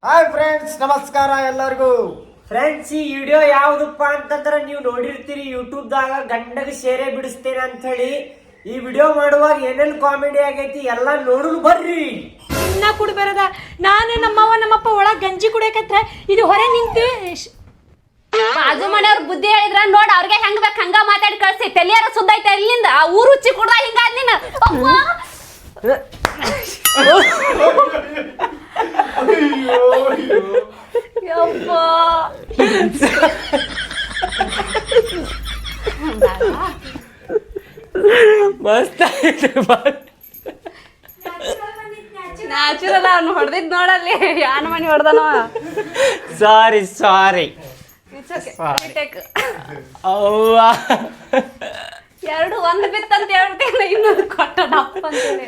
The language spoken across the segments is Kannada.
ಹಾಯ್ ಫ್ರೆಂಡ್ಸ್, ನಮಸ್ಕಾರ ಎಲ್ಲರಿಗೂ. ಫ್ರೆಂಡ್ಸ್, ಈ ವಿಡಿಯೋ ಯಾವ್ದಪ್ಪ ಅಂತಂದ್ರೆ ನೀವು ನೋಡಿರ್ತೀರಿ ಯೂಟ್ಯೂಬ್ದಾಗ ಗಂಡಗ ಸೇರೆ ಬಿಡಿಸ್ತೇನೆ ಅಂತ ಹೇಳಿ. ಈ ವಿಡಿಯೋ ಮಾಡುವಾಗ ಏನೇನು ಕಾಮಿಡಿ ಆಗೈತಿ ಎಲ್ಲ ನೋಡಲು ಬರ್ರಿ. ಇನ್ನ ಕುಡ್ಬರದ ನಾನು ನಮ್ಮವ್ವ ನಮ್ಮಪ್ಪ ಒಳಗ್ ಗಂಜಿ ಕುಡಿಯಕತ್ರ ಇದು ಹೊರ ನಿಂತು ಬಾಜು ಮನೆಯವ್ರ ಬುದ್ಧಿ ಹೇಳಿದ್ರ ನೋಡ್ ಅವ್ರಿಗೆ ಹೆಂಗ್ ಬೇಕ್ ಹಂಗ ಮಾತಾಡಿ ಕಳ್ಸಿ. ತೆಲಿಯಾರ ಸುದ್ದೈತೆ ಇಲ್ಲಿಂದ ಆ ಊರು ಹುಚ್ಚಿ ಕುಡ್ದ ಹಿಂಗಾದ ನೀನು. ಮಸ್ತ್ ನ್ಯಾಚುರಲ್ ಅವ್ನು ಹೊಡೆದಿದ್ ನೋಡಲ್ಲಿ ಯಾನ ಮನಿ ಹೊಡೆದನವ. ಸಾರಿ ಅವ್ವ ಎರಡು ಒಂದು ಬಿತ್ತಂತ ಹೇಳ್ತೇನೆ, ಇನ್ನೊಂದು ಕೊಟ್ಟ ಡಪ್ಪ ಅಂತೇಳಿ.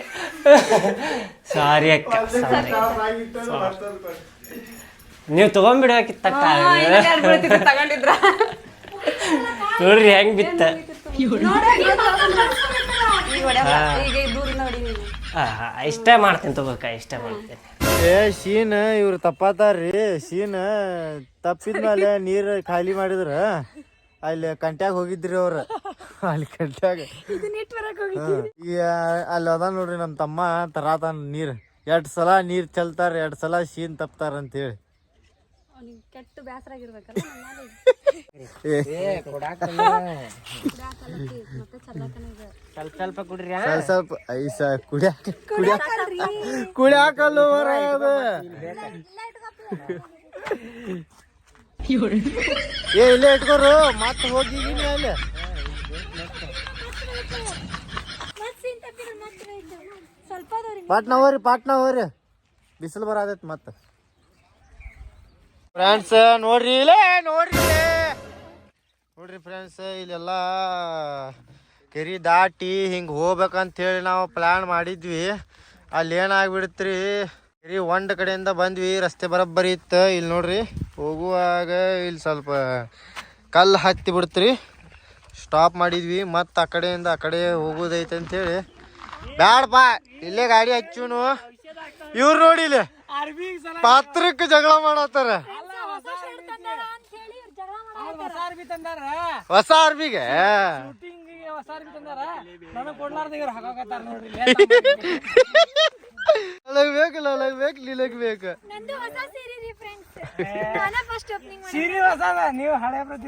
ಸಾರಿ ಅಕ್ಕ, ನೀವು ತಗೊಂಡ್ಬಿಡಬೇಕಿತ್ತ. ತಗೊಂಡಿದ್ರ ನೋಡ್ರಿ ಹೆಂಗ್ ಬಿತ್ತ. ಇಷ್ಟ ಮಾಡ್ತೇನೆ ತಗೋಕ, ಇಷ್ಟ ಮಾಡ್ತೇನೆ. ಶೀನ್ ಇವ್ರು ತಪ್ಪಾತಾರ್ರಿ. ಶೀನ್ ತಪ್ಪಿದ್ಮೇಲೆ ನೀರ್ ಖಾಲಿ ಮಾಡಿದ್ರ ಅಲ್ಲಿ ಕಂಟ್ಯಾಗ ಹೋಗಿದ್ರಿ ಅವ್ರ. ಅಲ್ಲಿ ಕಂಟ್ಯಾಗ ಈಗ ಅಲ್ಲಿ ಅದ ನೋಡ್ರಿ, ನಮ್ ತಮ್ಮ ತರಾತಾನ ನೀರ್. 2 ಸಲ ನೀರ್ ಚೆಲ್ತಾರ, 2 ಸಲ ಶೀನ್ ತಪ್ತಾರ ಅಂತ ಹೇಳಿ. ಕೆಟ್ಟು ಬೇಸರ ಆಗಿರ್ಬೇಕಲ್ಲ. ಸ್ವಲ್ಪ ಕುಡ್ರಿ, ಸ್ವಲ್ಪ ಐಸ ಕುಡಿಯಾಕಲ್ಲ ಅದು. ಇಲ್ಲೇ ಇಟ್ಕೋರು, ಮತ್ತೆ ಹೋಗಿ ಅಲ್ಲಿ ಪಾಟ್ನಾ ಹೋರಿ ಬಿಸಿಲು ಬರತೈತಿ ಮತ್ತ. ಫ್ರೆಂಡ್ಸ್ ನೋಡ್ರಿ ಫ್ರೆಂಡ್ಸ್, ಇಲ್ಲೆಲ್ಲ ಕೆರಿ ದಾಟಿ ಹಿಂಗೆ ಹೋಗ್ಬೇಕಂತ ಹೇಳಿ ನಾವು ಪ್ಲ್ಯಾನ್ ಮಾಡಿದ್ವಿ. ಅಲ್ಲಿ ಏನಾಗ್ಬಿಡ್ತ್ರಿ, ಕೆರಿ ಒಂದ್ ಕಡೆಯಿಂದ ಬಂದ್ವಿ, ರಸ್ತೆ ಬರೋಬ್ಬರಿ ಇತ್ತು. ಇಲ್ಲಿ ನೋಡ್ರಿ ಹೋಗುವಾಗ ಇಲ್ಲಿ ಸ್ವಲ್ಪ ಕಲ್ಲು ಹತ್ತಿ ಬಿಡ್ತ್ರಿ. ಸ್ಟಾಪ್ ಮಾಡಿದ್ವಿ, ಮತ್ತು ಆ ಕಡೆಯಿಂದ ಆ ಕಡೆ ಹೋಗೋದೈತೆ ಅಂತೇಳಿ. ಬ್ಯಾಡಪ್ಪ ಇಲ್ಲೇ ಗಾಡಿ ಹಚ್ಚುನು. ಇವ್ರು ನೋಡಿ ಇಲ್ಲಿ ಪಾತ್ರಕ್ಕೆ ಜಗಳ ಮಾಡತ್ತಾರ. ಹೊಸ ಅರ್ಬಿಗೆ ಬೇಕು ನಿಲಗ್ಬೇಕು. ನೀವು ಹಳೆ ಪ್ರತಿ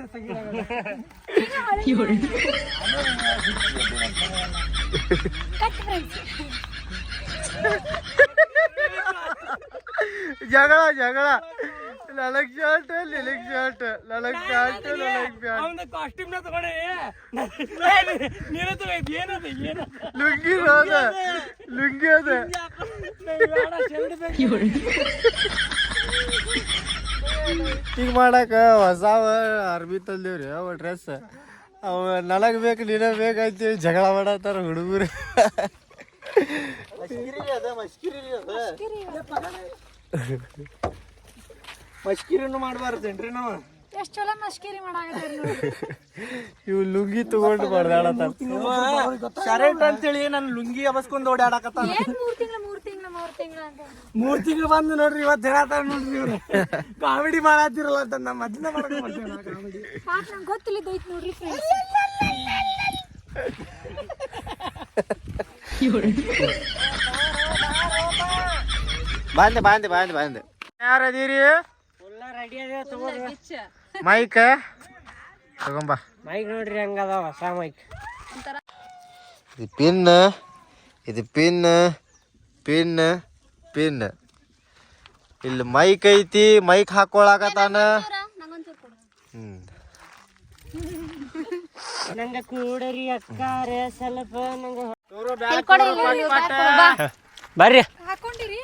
ಜಗಳ ನನಗ್ ಶರ್ಟ್ ನಿನಗ್ ಶರ್ಟ್, ನನಗ್ ಪ್ಯಾಂಟ್ ನನಗ್ ಪ್ಯಾಂಟ್. ಲುಂಗಿ ಅದ ಈಗ ಮಾಡಕ ಹೊಸಾವ ಅರ್ಬಿ ತಂದೇವ್ರಿ. ಅವ ಡ್ರೆಸ್ ಅವ ನನಗ್ ಬೇಕು ನಿನಗ್ ಬೇಕಂತ ಜಗಳ ಮಾಡತ್ತಾರ ಹುಡುಗರು. ಮಸ್ಕಿರಿನು ಮಾಡಬಾರ್ದೇನ್ರಿ ನಾವು. ಎಷ್ಟು ಚಲೋ ಮಸ್ಕಿರಿ ಮಾಡಾಕತ್ತಾರ ನೋಡಿ. ಇವ್ ಲುಂಗಿ ತಗೊಂಡು ಮಾಡ್ದಾಡತ್ತಾರ. ಶರ್ಟ್ ಅಂತೇಳಿ ನಾನು ಲುಂಗಿ ಅಬಸ್ಕೊಂಡ್ ಓಡಾಡಕತ್ತ. 3 ತಿಂಗಳು ಬಂದು ನೋಡ್ರಿ ಇವತ್ತು ಹೇಳತ್ತಾರ ನೋಡ್ರಿ. ಇವ್ರು ಕಾಮಿಡಿ ಮಾಡತ್ತಿರಲ್ಲ ಅಂತ ನಮ್ಮ ಮೊದ್ಲೇ ಕಾಮಿಡಿ ನಂಗೆ ಗೊತ್ತಿಲ್ಲದೈತ್ ನೋಡ್ರಿ ಫ್ರೆಂಡ್ಸ್. ಬಾಂದೆ ಯಾರದೀರಿ? ರೆಡಿ ಅದೇ ತಗೋರಿ. ಮೈಕ್ ತಗೊಂಬ. ಮೈಕ್ ನೋಡ್ರಿ ಹಂಗದ, ಹೊಸ ಮೈಕ್. ಇದು ಪಿನ್ ಇಲ್ಲಿ ಮೈಕ್ ಐತಿ. ಮೈಕ್ ಹಾಕೊಳಕತ್ತಾನ. ನಂಗ ಕೂಡರಿ ಅಕ್ಕಾರೆ ಸ್ವಲ್ಪ ಬರ್ರಿ ಹಾಕೊಂಡಿರಿ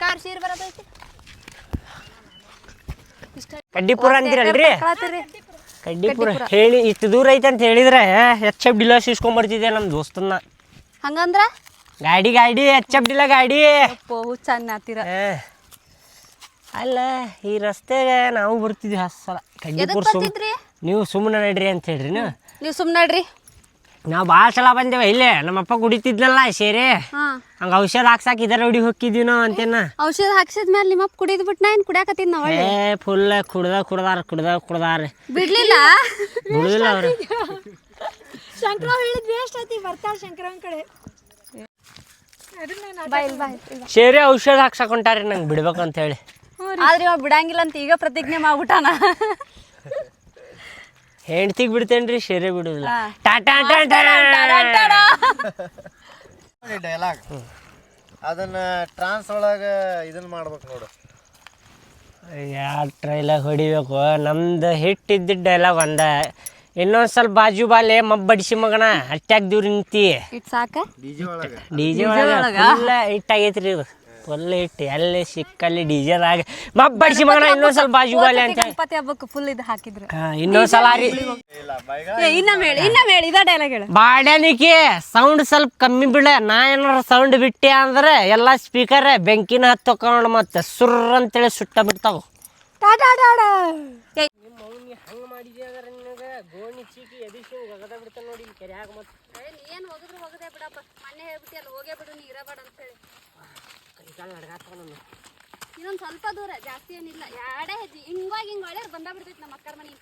ಕಾರ್ ಸೀರ್ ಬರತೈತಿ. ಕಡ್ಡಿಪುರ ಅಂತೀರಲ್ರಿ? ಕಡ್ಡಿಪುರ ಹೇಳಿ ಇಷ್ಟು ದೂರ ಐತೆ ಅಂತ ಹೇಳಿದ್ರೆ ಎಚ್.ಎಫ್. ಡಿಲರ್ಸ್ ಇಸ್ಕೊಂಡ್ಬರ್ತಿದ್ದೆ ನಮ್ಮ ದೋಸ್ತನ್ನ. ಹಂಗಂದ್ರ ಗಾಡಿ ಎಚ್.ಎಫ್. ಡಿಲ ಗಾಡಿ ಚಂದ ಆತಿರ. ಅಲ್ಲ ಈ ರಸ್ತೆಗೆ ನಾವು ಬರ್ತಿದ್ವಿ 10 ಸಲ. ಕಡ್ಡಿಪುರ ನೀವು ಸುಮ್ಮನೆ ನಡ್ರಿ ಅಂತ ಹೇಳ್ರಿ. ನೀವು ಸುಮ್ಮನೆ ನಡ್ರಿ. ನಾವು ಭಾಳ ಸಲ ಬಂದೇವ ಇಲ್ಲೇ ನಮ್ಮಪ್ಪ ಕುಡಿತಿದ್ನಲ್ಲ ಸೇರಿ ಹಂಗ ಔಷಧ ಹಾಕ್ಸಾಕ ಇದರ ಹುಡಿ ಹೋಗಿದ್ವಿ ನಾವು ಅಂತೇನ. ಔಷಧ ಹಾಕ್ಸಿದ್ಮೇಲೆ ನಿಮ್ಮಪ್ಪ ಕುಡಿದ್ ಬಿಟ್ಟು ನಾ ಏನ್ ಕುಡಿಯಾಕತ್ತಿದ್ ನಾವ್ ಫುಲ್ ಕುಡ್ದಾರ ಬಿಡ್ಲಿಲ್ಲ ಬಿಡುದಿಲ್ಲ ಅವ್ರು. ಶಂಕರಾವ್ ಹೇಳಿದ್ ವೇಸ್ಟ್ ಐತಿ, ಬರ್ತಾಳ ಶಂಕರವನ್ ಕಡೆ. ಸೇರಿ ಔಷಧ ಹಾಕ್ಸಾಕ ಹೊಂಟಾರಿ ನಂಗೆ ಬಿಡ್ಬೇಕಂತ ಹೇಳಿ. ಆದ್ರೆ ಇವ ಬಿಡಂಗಿಲ್ಲ ಅಂತ ಈಗ ಪ್ರತಿಜ್ಞೆ ಮಾಡ್ಬಿಟ್ಟಾನ. ಹೆಂಡ್ತಿಗ್ ಬಿಡ್ತೇನ್ರಿ, ಸೇರೆ ಬಿಡುದಿಲ್ಲ. ಡೈಲಾಗ್ ಅದನ್ನ ಟ್ರಾನ್ಸ್ ಒಳಗ ಇದನ್ನ ಮಾಡ್ಬೇಕು ನೋಡು. ಯಾವ ಟ್ರೈಲಾಗ ಹೊಡಿಬೇಕು? ನಮ್ದು ಹಿಟ್ ಇದ್ದಿದ್ದ ಡೈಲಾಗ್ ಒಂದ. ಇನ್ನೊಂದ್ ಸ್ವಲ್ಪ ಬಾಜು ಬಾಲೆ ಮಬ್ಬಡಿಸಿ ಮಗನ ಅಟ್ಯಾಕ್ ದೂರ ನಿಂತಿ. ಸಾಕ ಡಿಜೆ ಒಳಗ ಫುಲ್ ಹಿಟ್ ಆಗೈತ್ರಿ ಇದು. ಫುಲ್ ಹಿಟ್ ಎಲ್ಲಿ ಸಿಕ್ಕಲ್ಲಿ ಡಿಜೆದಾಗ ಮಬ್ಬಡಿಸಿ ಮಗನ ಇನ್ನೊಂದ್ ಸ್ವಲ್ಪ ಬಾಜು ಬಾಲೆ ಅಂತ ಗಣಪತಿ ಹಬ್ಬಕ್ಕೆ ಫುಲ್ ಇದು ಹಾಕಿದ್ರು. ಇನ್ನೊಂದ್ಸಲ ರೀ ಇನ್ನೊಮ್ಮೆ ಹೇಳಿ ಇದ ಡೈಲಾಗ್ ಹೇಳ. ಬಾಡ್ಯಾನಿಕೆ ಸೌಂಡ್ ಸ್ವಲ್ಪ ಕಮ್ಮಿ ಬಿಡ. ನಾ ಏನಾರ ಸೌಂಡ್ ಬಿಟ್ಟೆ ಅಂದ್ರೆ ಎಲ್ಲಾ ಸ್ಪೀಕರ್ ಬೆಂಕಿನ ಹತ್ತಕೊಂಡ್ ಮತ್ತೆ ಸುರ್ ಅಂತೇಳಿ ಸುಟ್ಟ ಬಿಡ್ತಾವ. ಇನ್ನೊಂದ್ ಸ್ವಲ್ಪ ದೂರ, ಜಾಸ್ತಿ ಏನಿಲ್ಲ, ಎರಡೇ ಹೆಜ್ಜೆ ಹಿಂಗಾಗಿ ಹಿಂಗ ಒಳ್ಳೆ ಬಂದ ಬಿಡ್ತೈತಿ ನಮ್ಮ ಅಕ್ಕರ ಮನಿ.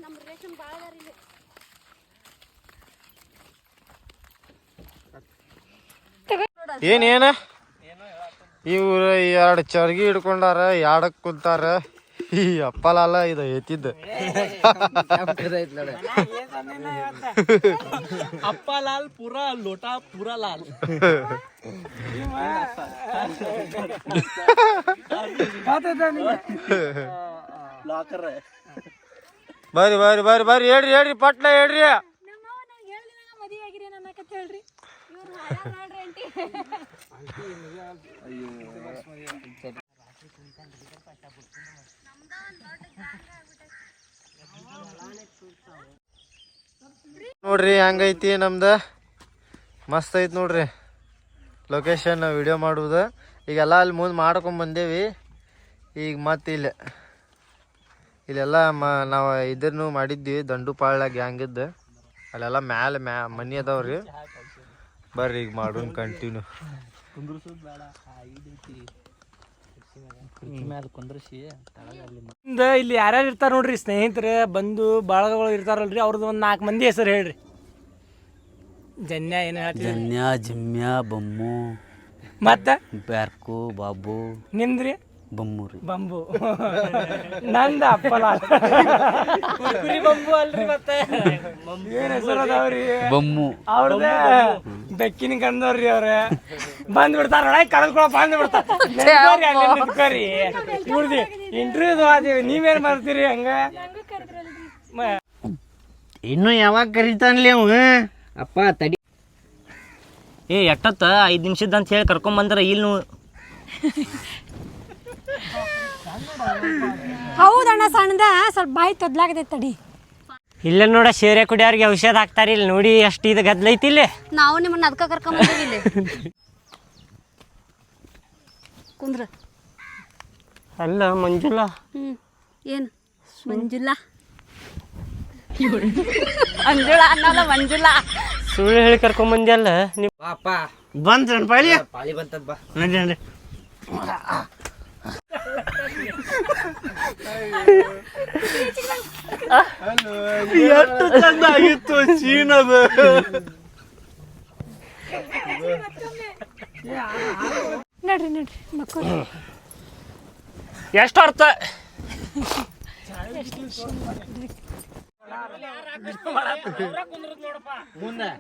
ನಮ್ಮ ರಿಲೇಷನ್ ಭಾಳ ಅದಾರ ಇಲ್ಲಿ. ಏನೇನ ಇವ್ರು 2 ಚರ್ಗಿ ಹಿಡ್ಕೊಂಡಾರ, ಯಾಡಕ್ ಕುಂತಾರ. ಈ ಅಪ್ಪಲಲ್ಲ ಇದು ಎತ್ತಿದ್ದ ಅಪ್ಪ ಲಾಲ್ ಪೂರಾ ಲೋಟ ಪೂರಾ ಲಾಲ್. ಬರ್ರಿ ಬರ್ರಿ ಬರ್ರಿ ಬರ್ರಿ ಹೇಳ್ರಿ ಪಟ್ನ ಹೇಳ್ರಿ. ಮದುವೆ ಆಗಿರಿ ಅನ್ನಕತ್ತ ಹೇಳ್ರಿ. ನೋಡ್ರಿ ಹೆಂಗೈತಿ ನಮ್ದ, ಮಸ್ತ್ ಐತಿ ನೋಡ್ರಿ ಲೊಕೇಶನ್ ವಿಡಿಯೋ ಮಾಡುವುದು. ಈಗೆಲ್ಲ ಅಲ್ಲಿ ಮುಂದೆ ಮಾಡ್ಕೊಂಡ್ ಬಂದೇವಿ. ಈಗ ಮತ್ತೆ ಇಲ್ಲೆಲ್ಲ ನಾವು ಇದನ್ನು ಮಾಡಿದ್ವಿ, ದಂಡುಪಾಳ್ಯ ಗ್ಯಾಂಗಿದ್ದು. ಅಲ್ಲೆಲ್ಲ ಮ್ಯಾಲೆ ಮನಿ ಅದಾವ್ರಿ. ಬರ್ರಿ ಈಗ ಮಾಡೋಣ ಕಂಟಿನ್ಯೂ. ಇಲ್ಲಿ ಯಾರ್ಯಾರು ಇರ್ತಾರ ನೋಡ್ರಿ, ಸ್ನೇಹಿತರೆ ಬಂಧು ಬಳಗಗಳು ಇರ್ತಾರಲ್ರಿ, ಅವ್ರದ್ದು ಒಂದು 4 ಮಂದಿ ಹೆಸರು ಹೇಳ್ರಿ. ಜನ್ಯ ಏನು ಹೇಳ್ತೀವಿ? ಜನ್ಯ, ಜಿಮ್ಯ, ಬಮ್ಮು, ಮತ್ತೆ ಬ್ಯಾರ್ಕು, ಬಾಬು. ನಿಮ್ದ್ರಿ? ಬಮ್ಮು ರೀ. ಬಂಬು. ನಂದ ಅಪ್ಪಲ ಬಂಬು ಅಲ್ರಿ. ಮತ್ತೆ ಏನ್ ಹೆಸರು ಅದಾವ್ರಿ? ಬಮ್ಮು. ಅವ್ರದ ಬೆಕ್ಕಿನ ಕಂದವ್ರಿ. ಅವ್ರ ಬಂದ್ ಬಿಡ್ತಾರ, ಕಳೆದ್ಕೊಳ ಬಂದ್ ಬಿಡ್ತಾರ. ಇವ್ರದಿ ಇಂಟರ್ವ್ಯೂ ಆದೀವಿ, ನೀವೇನ್ ಮಾಡ್ತೀರಿ ಹಂಗ? ಇನ್ನು ಯಾವಾಗ ಕರಿತಾನ್ಲಿ ಅವ? ಅಪ್ಪ ತಡಿ, ಎಷ್ಟೊತ್ತ 5 ನಿಮಿಷದ ಅಂತ ಹೇಳಿ ಕರ್ಕೊಂಡ್ ಬಂದ್ರ ಇಲ್ಲಿ ನೀವು. ಹೌದಣ್ಣ, ಸಣ್ಣದ ಸ್ವಲ್ಪ ಬಾಯಿ ತೊದ್ಲಾಗತೈತಿ ತಡಿ. ಇಲ್ಲ ನೋಡ, ಶೇರೆ ಕುಡಿಯೋರಿಗೆ ಔಷಧ ಹಾಕ್ತಾರ ಇಲ್ಲಿ ನೋಡಿ. ಅಷ್ಟು ಇದು ಗದ್ಲೈತಿ ಇಲ್ಲಿ. ನಾವು ನಿಮ್ಮನ್ನ ಅದಕ್ಕ ಕರ್ಕೊಂಡ್ ಬಂದಿವಿ ಇಲ್ಲಿ. ಕುಂದ್ರ. ಅಲ್ಲ ಮಂಜುಳಾ. ಏನು ಮಂಜುಳಾ? ಮಂಜುಳಾ ಅನ್ನಲ್ಲ, ಮಂಜುಳಾ. ಸುಳ್ಳು ಹೇಳಿ ಕರ್ಕೊಂಡ್ ಬಂದ್ಯಲ್ಲ ನೀವು. ಬಂತ ಪಾಳಿ ಬಂತದ್ ಬಾ. ನೋಡಿ ಎಷ್ಟು ಚಂದ ಆಗಿತ್ತು ಚೀನದ. ನಡ್ರಿ ಮಕ್ಕಳು ಎಷ್ಟು ಅರ್ಥ ಮುಂದೆ